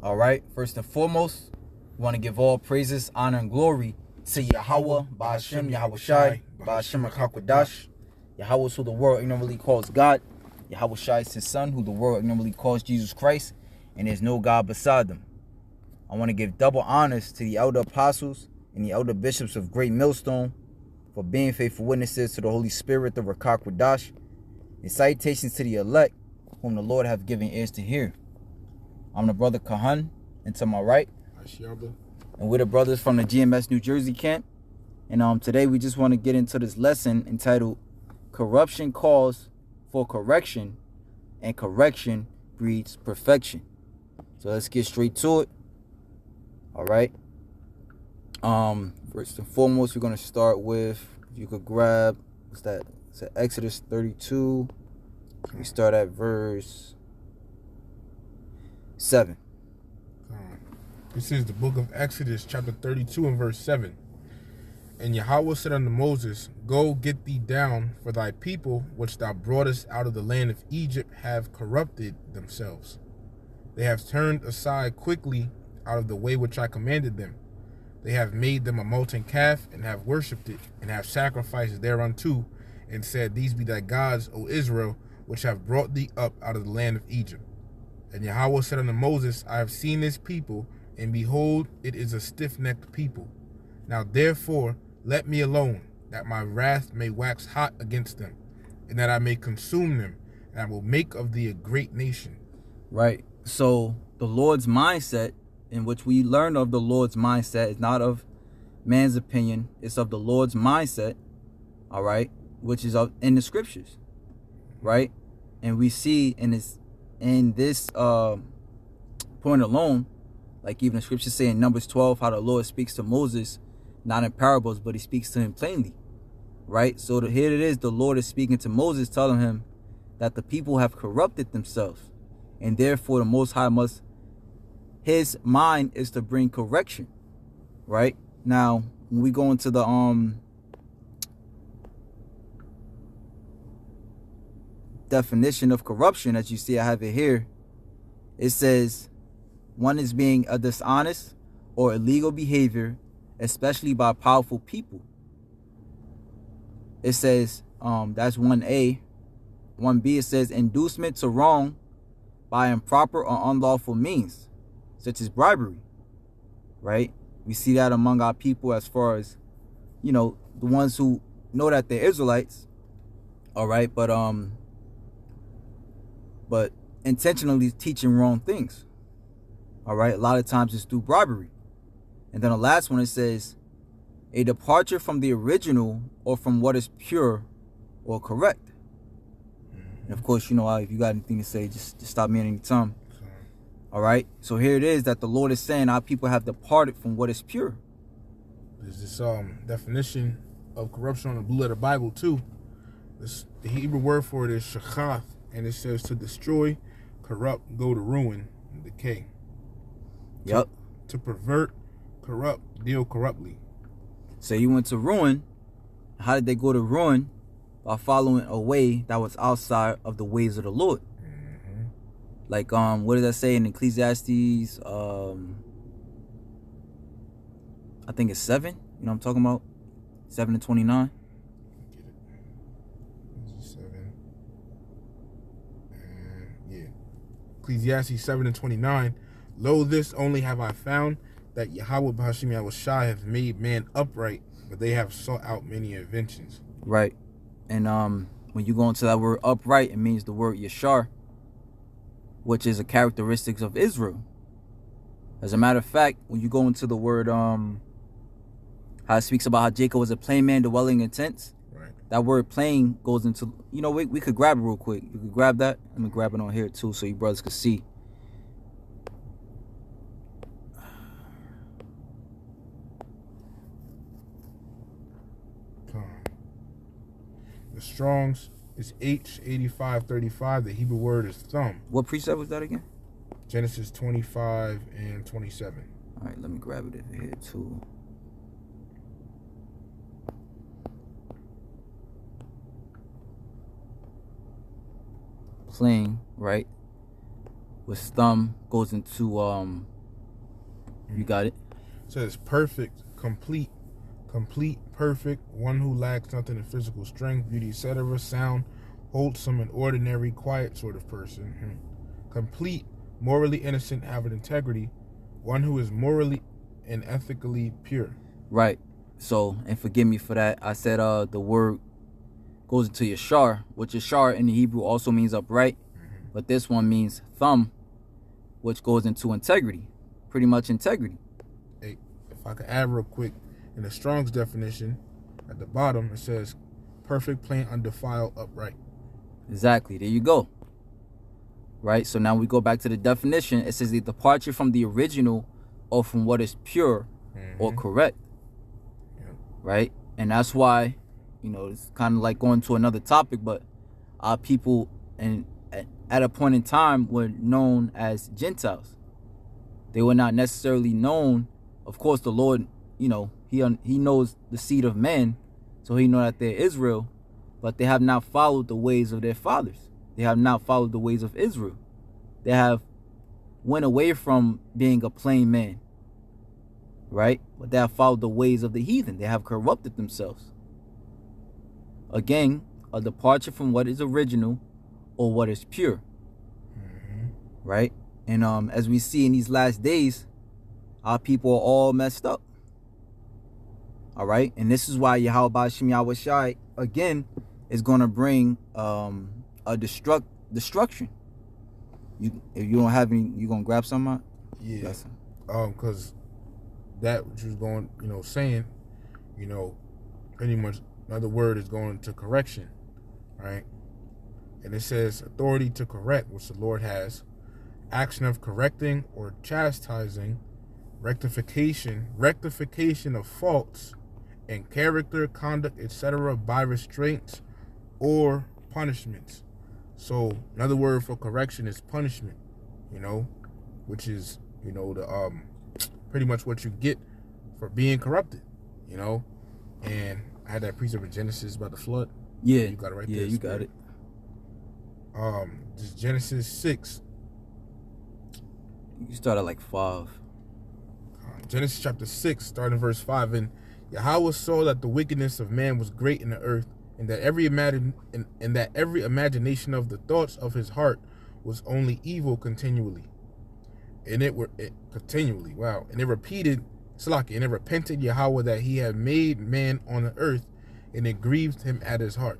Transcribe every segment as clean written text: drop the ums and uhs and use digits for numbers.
All right. First and foremost, we want to give all praises, honor, and glory to Yahweh, Ba'ashem, Yahweh Shai, Ba'ashem HaKakwadash. Yahweh is who the world ignorantly calls God. Yahweh Shai is his son, who the world ignorantly calls Jesus Christ. And there's no God beside them. I want to give double honors to the elder apostles and the elder bishops of Great Millstone for being faithful witnesses to the Holy Spirit, the Rakakwadash. And salutations to the elect, whom the Lord have given ears to hear. I'm the brother Kahan, and to my right, and we're the brothers from the GMS New Jersey camp. And today we just want to get into this lesson entitled Corruption Calls for Correction, and Correction Breeds Perfection. So let's get straight to it. All right. First and foremost, we're going to start with, if you could grab, what's that? It's at Exodus 32. We start at verse 7. This is the book of Exodus, chapter 32 and verse 7. And Yahweh said unto Moses, Go get thee down, for thy people, which thou broughtest out of the land of Egypt, have corrupted themselves. They have turned aside quickly out of the way which I commanded them. They have made them a molten calf, and have worshipped it, and have sacrificed thereunto, and said, These be thy gods, O Israel, which have brought thee up out of the land of Egypt. And Yahweh said unto Moses, I have seen this people, and behold, it is a stiff-necked people. Now therefore let me alone, that my wrath may wax hot against them, and that I may consume them, and I will make of thee a great nation. Right. So the Lord's mindset, in which we learn of the Lord's mindset, is not of man's opinion. It's of the Lord's mindset, all right, which is in the scriptures, right? And we see in this point alone, like even the scriptures say in Numbers 12, how the Lord speaks to Moses, not in parables, but he speaks to him plainly, right? So here it is, the Lord is speaking to Moses, telling him that the people have corrupted themselves, and therefore the Most High his mind is to bring correction, right? Now, when we go into the definition of corruption, as you see, I have it here. It says, one is being a dishonest or illegal behavior, especially by powerful people. It says, that's 1A. 1B, it says, inducement to wrong by improper or unlawful means, such as bribery, right? We see that among our people as far as, you know, the ones who know that they're Israelites, all right, but intentionally teaching wrong things, all right? A lot of times it's through bribery. And then the last one, it says, a departure from the original or from what is pure or correct. And of course, you know, if you got anything to say, just stop me at any time. All right. So here it is that the Lord is saying our people have departed from what is pure. There's this definition of corruption on the Blue Letter Bible too. The Hebrew word for it is shachath, and it says to destroy, corrupt, go to ruin, and decay. Yep. To pervert, corrupt, deal corruptly. So you went to ruin. How did they go to ruin? By following a way that was outside of the ways of the Lord. Like, what does that say in Ecclesiastes? I think it's 7. You know what I'm talking about? 7 and 29. Get it. 7. And yeah. Ecclesiastes 7 and 29. Lo, this only have I found, that Yahweh Ba'ashem Yahweh Shai have made man upright, but they have sought out many inventions. Right. And when you go into that word upright, it means the word yashar, which is a characteristic of Israel. As a matter of fact, when you go into the word, how it speaks about how Jacob was a plain man dwelling in tents, right? That word plain goes into, you know, we could grab it real quick. You could grab that. I'm going to grab it on here too so you brothers can see. The Strong's is H8535. The Hebrew word is thumb. What precept was that again? Genesis 25 and 27. All right, let me grab it in here too. Plain, right? With thumb goes into You got it. It says perfect, complete, perfect, one who lacks nothing in physical strength, beauty, etc., sound, wholesome, and ordinary, quiet sort of person. Complete, morally innocent, having integrity, one who is morally and ethically pure. Right. So, and forgive me for that. I said the word goes into yashar, which yashar in the Hebrew also means upright, but this one means thumb, which goes into integrity. Pretty much integrity. Hey, if I could add real quick, in the Strong's definition, at the bottom, it says perfect, plain, undefiled, upright. Exactly. There you go. Right? So now we go back to the definition. It says the departure from the original or from what is pure or correct. Right? And that's why, it's kind of like going to another topic, but our people at a point in time were known as Gentiles. They were not necessarily known. Of course, the Lord, he knows the seed of man, so he knows that they're Israel, but they have not followed the ways of their fathers. They have not followed the ways of Israel. They have went away from being a plain man, right? But they have followed the ways of the heathen. They have corrupted themselves. Again, a departure from what is original or what is pure, right? And as we see in these last days, our people are all messed up. All right, and this is why Yahweh Ba'ashem Yahweh Shai again is going to bring a destruction. If you don't have any, you gonna grab some out? Yeah. Because that which was going, saying, pretty much another word is going to correction, right? And it says authority to correct, which the Lord has, action of correcting or chastising, rectification of faults and character, conduct, etc., by restraints or punishments. So another word for correction is punishment, which is, the pretty much what you get for being corrupted, And I had that precept in Genesis about the flood. Yeah. You got it right there. Yeah, you got it. This Genesis 6. You start at like 5. Genesis chapter 6, starting verse 5. And Yahweh saw that the wickedness of man was great in the earth, and that every imagination of the thoughts of his heart was only evil continually. And it repeated, and it repented Yahweh that he had made man on the earth, and it grieved him at his heart.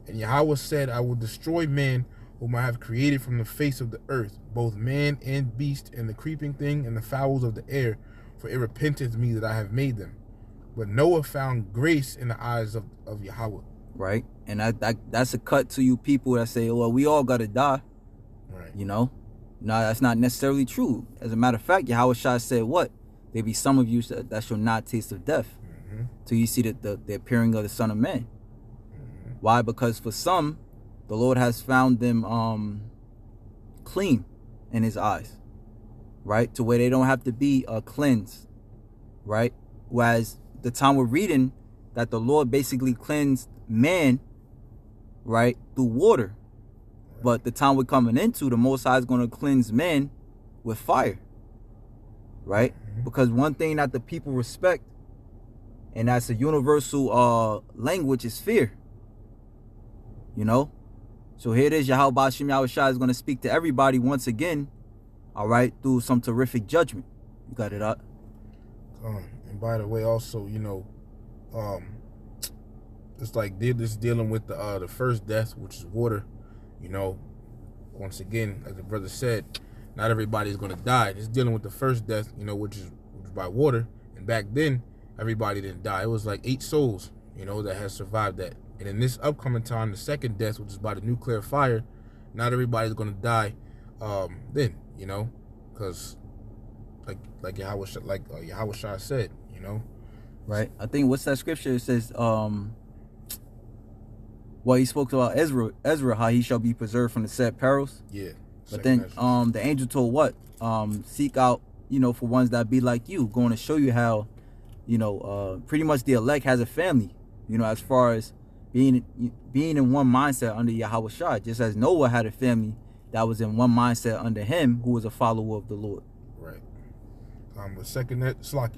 And Yahweh said, I will destroy man whom I have created from the face of the earth, both man and beast, and the creeping thing, and the fowls of the air, for it repenteth me that I have made them. But Noah found grace in the eyes of Yahweh. Right. And that's a cut to you people that say, well, we all got to die. Right. No, that's not necessarily true. As a matter of fact, Yahweh Shai said what? There be some of you that shall not taste of death till you see the appearing of the Son of Man. Why? Because for some, the Lord has found them clean in his eyes, right? To where they don't have to be cleansed, right? Whereas the time we're reading that the Lord basically cleansed man, right, through water. But the time we're coming into, the Most High is going to cleanse men with fire, right? Because one thing that the people respect, and that's a universal language, is fear. So here it is, Yahweh Ba'ashem Yahweh Shai is going to speak to everybody once again, all right, through some terrific judgment. You got it up. And by the way, also, it's like they're just dealing with the first death, which is water. Once again, like the brother said, not everybody's going to die. It's dealing with the first death, which is by water. And back then, everybody didn't die. It was like 8 souls, that has survived that. And in this upcoming time, the second death, which is by the nuclear fire, not everybody's going to die then, because like Yahweh Shai said, Right. I think what's that scripture? It says, he spoke about Ezra, how he shall be preserved from the said perils. Yeah. But then the angel told what? Seek out, for ones that be like you, going to show you how, pretty much the elect has a family, as far as being in one mindset under Yahweh Shai, just as Noah had a family that was in one mindset under him, who was a follower of the Lord. Right.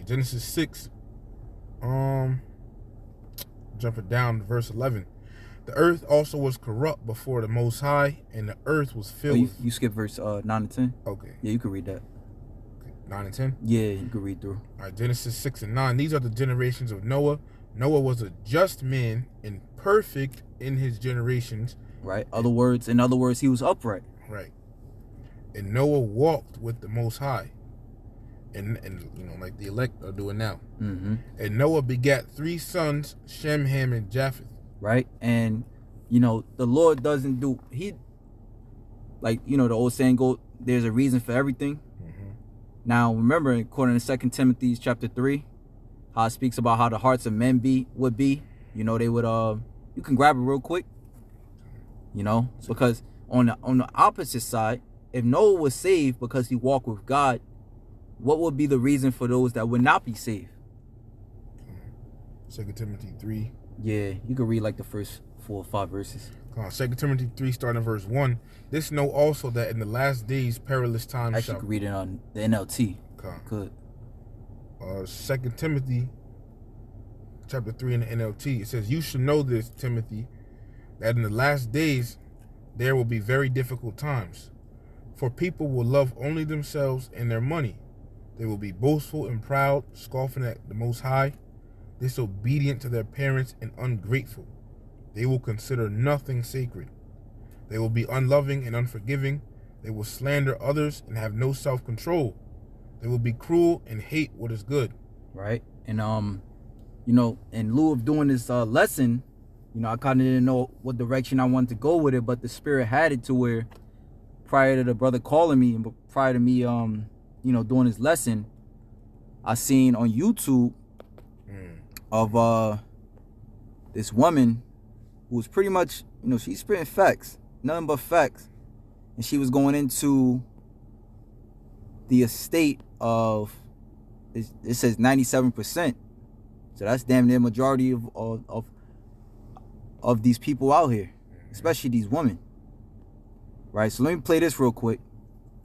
Genesis 6, jumping down to verse 11. The earth also was corrupt before the Most High, and the earth was filled with... You skip verse 9 and 10? Okay. Yeah, you can read that. Okay. 9 and 10? Yeah, you can read through. All right, Genesis 6 and 9. These are the generations of Noah. Noah was a just man and perfect in his generations. Right. In other words, he was upright. Right. And Noah walked with the Most High. And like the elect are doing now. Mm-hmm. And Noah begat 3 sons, Shem, Ham, and Japheth. Right. And, the Lord doesn't do... the old saying go, there's a reason for everything. Mm-hmm. Now, remember, according to 2 Timothy chapter 3, how it speaks about how the hearts of men would be. They would... you can grab it real quick. Because on the opposite side, if Noah was saved because he walked with God, what would be the reason for those that would not be saved? 2 Timothy 3. Yeah, you can read like the first 4 or 5 verses. 2 Timothy 3, starting verse 1. This know also that in the last days perilous times Actually, you can read it on the NLT. Good. 2 Timothy chapter 3 in the NLT. It says, you should know this, Timothy, that in the last days there will be very difficult times. For people will love only themselves and their money. They will be boastful and proud, scoffing at the Most High, disobedient to their parents, and ungrateful. They will consider nothing sacred. They will be unloving and unforgiving. They will slander others and have no self-control. They will be cruel and hate what is good. Right. And, in lieu of doing this lesson, I kind of didn't know what direction I wanted to go with it, but the Spirit had it to where prior to the brother calling me, and prior to me, doing his lesson, I seen on YouTube of this woman who was pretty much, she's spitting facts, nothing but facts. And she was going into the estate of, it says 97%. So that's damn near majority of these people out here, especially these women. Right, so let me play this real quick.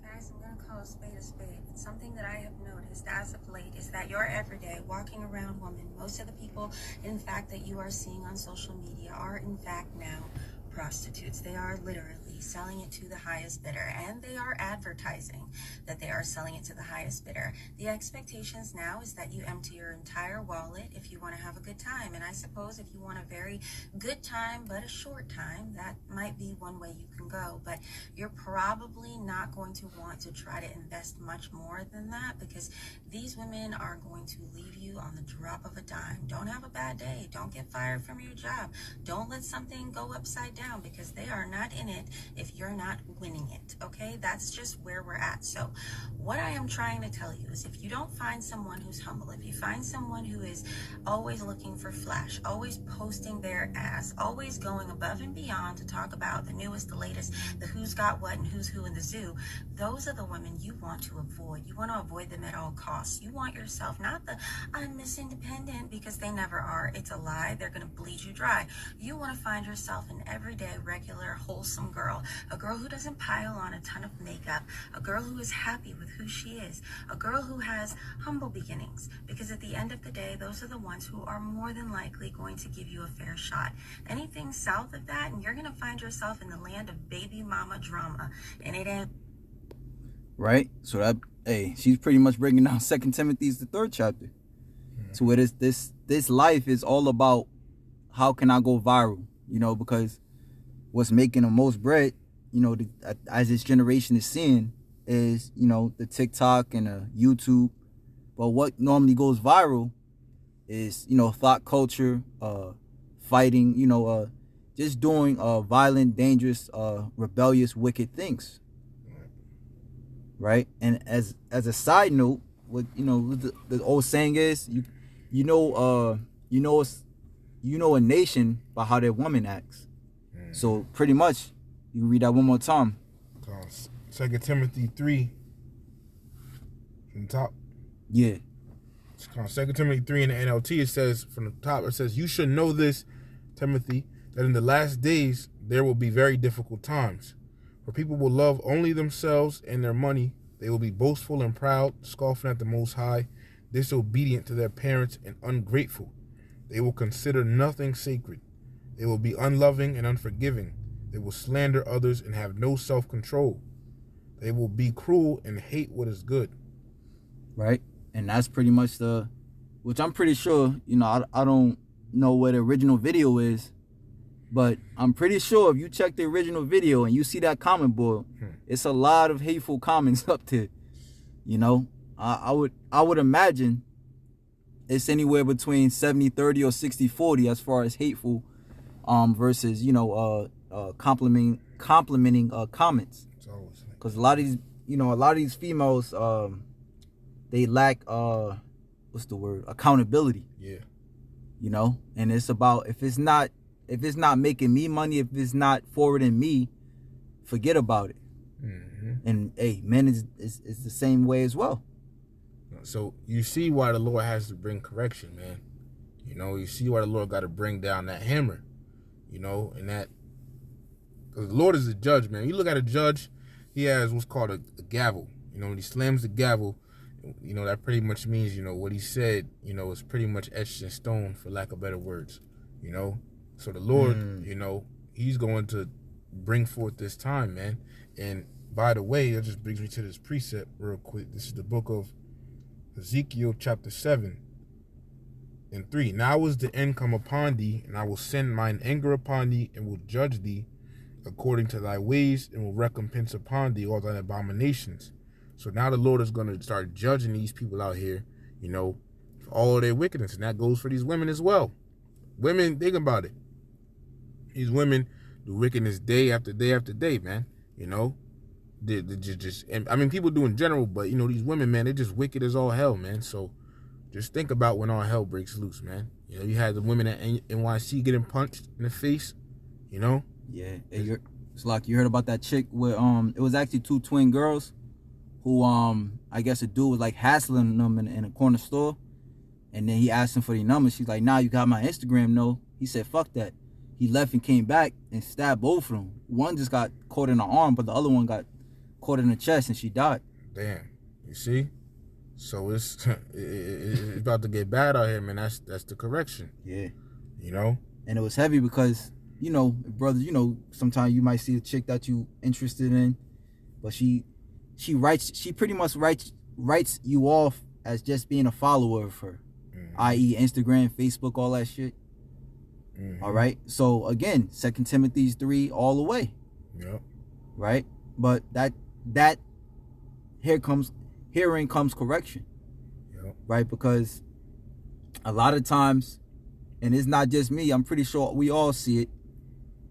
Guys, I'm going to call a spade a spade. Something that I have noticed as of late is that your everyday walking around woman, most of the people, in fact, that you are seeing on social media are, in fact, now prostitutes. They are literally selling it to the highest bidder, and they are advertising that they are selling it to the highest bidder. The expectations now is that you empty your entire wallet if you want to have a good time, and I suppose if you want a very good time but a short time, that might be one way you can go, but you're probably not going to want to try to invest much more than that, because these women are going to leave you on the drop of a dime. Don't have a bad day. Don't get fired from your job. Don't let something go upside down, because they are not in it if you're not winning it, okay? That's just where we're at. So what I am trying to tell you is, if you don't find someone who's humble, if you find someone who is always looking for flash, always posting their ass, always going above and beyond to talk about the newest, the latest, the who's got what and who's who in the zoo, those are the women you want to avoid. You want to avoid them at all costs. You want yourself, not the I'm Miss Independent, because they never are. It's a lie. They're going to bleed you dry. You want to find yourself an everyday, regular, wholesome girl, a girl who doesn't pile on a ton of makeup, a girl who is happy with who she is, a girl who has humble beginnings, because at the end of the day, those are the ones who are more than likely going to give you a fair shot. Anything south of that, and you're going to find yourself in the land of baby mama drama, and it ain't right. So that, she's pretty much breaking down 2 Timothy's the 3rd chapter. So it is this life is all about how can I go viral, because what's making the most bread, as this generation is seeing, is, the TikTok and the YouTube. But what normally goes viral is, thought culture, fighting, just doing violent, dangerous, rebellious, wicked things. Right? And as a side note, what the old saying is, you know a nation by how their woman acts. So pretty much, you can read that one more time. 2 Timothy 3 from the top. Yeah. 2 Timothy 3 in the NLT, it says from the top, it says, you should know this, Timothy, that in the last days there will be very difficult times. For people will love only themselves and their money. They will be boastful and proud, scoffing at the Most High, disobedient to their parents, and ungrateful. They will consider nothing sacred. They will be unloving and unforgiving. They will slander others and have no self-control. They will be cruel and hate what is good. Right? And that's pretty much which I'm pretty sure, I don't know what the original video is, but I'm pretty sure if you check the original video and you see that comment board, it's a lot of hateful comments up there. I would imagine it's anywhere between 70-30 or 60-40 as far as hateful versus complimenting comments. Because a lot of these females they lack accountability. Yeah. And it's about if it's not making me money, if it's not forwarding me, forget about it. And hey, men is the same way as well. So you see why the Lord has to bring correction, man. You see why the Lord got to bring down that hammer, and that, because the Lord is a judge, man. You look at a judge, he has what's called a gavel. When he slams the gavel, that pretty much means, what he said, is pretty much etched in stone, for lack of better words, So the Lord, he's going to bring forth this time, man. And by the way, that just brings me to this precept real quick. This is the book of Ezekiel chapter 7 and 3. Now is the end come upon thee, and I will send mine anger upon thee, and will judge thee according to thy ways, and will recompense upon thee all thine abominations. So now the Lord is going to start judging these people out here, for all of their wickedness. And that goes for these women as well. Women, think about it. These women do wickedness day after day after day, man. They just, and I mean, people do in general, but these women, man, they're just wicked as all hell, man. So just think about when all hell breaks loose, man. You had the women at NYC getting punched in the face, Yeah. It's like you heard about that chick where it was actually two twin girls who I guess a dude was like hassling them in a corner store, and then he asked him for their number. She's like, "Nah, you got my Instagram, no." He said, "Fuck that." He left and came back and stabbed both of them. One just got caught in the arm, but the other one got caught in the chest, and she died. Damn, you see? So it's about to get bad out here, man. That's the correction. Yeah. And it was heavy because, brothers, sometimes you might see a chick that you interested in, but she pretty much writes you off as just being a follower of her, i.e. Instagram, Facebook, all that shit. All right. So again, 2 Timothy 3 all the way. Yep. Right. But herein comes correction. Yep. Right. Because a lot of times, and it's not just me, I'm pretty sure we all see it,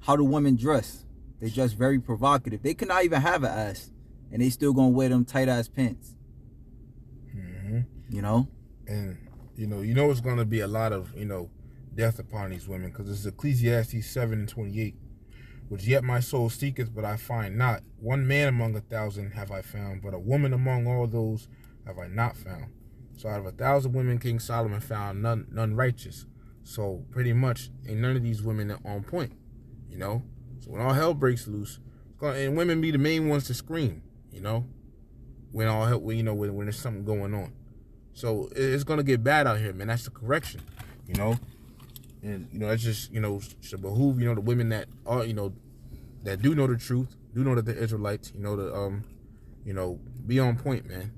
how do women dress? They dress very provocative. They cannot even have an ass, and they still gonna wear them tight ass pants. And it's gonna be a lot of death upon these women, because it's Ecclesiastes 7:28, which yet my soul seeketh, but I find not. One man among 1,000 have I found, but a woman among all those have I not found. So out of 1,000 women, King Solomon found none righteous. So pretty much, ain't none of these women on point, So when all hell breaks loose, and women be the main ones to scream, when all hell, when there's something going on. So it's gonna get bad out here, man. That's the correction, And that's just should behoove the women that are that do know the truth, do know that they're Israelites, to be on point, man.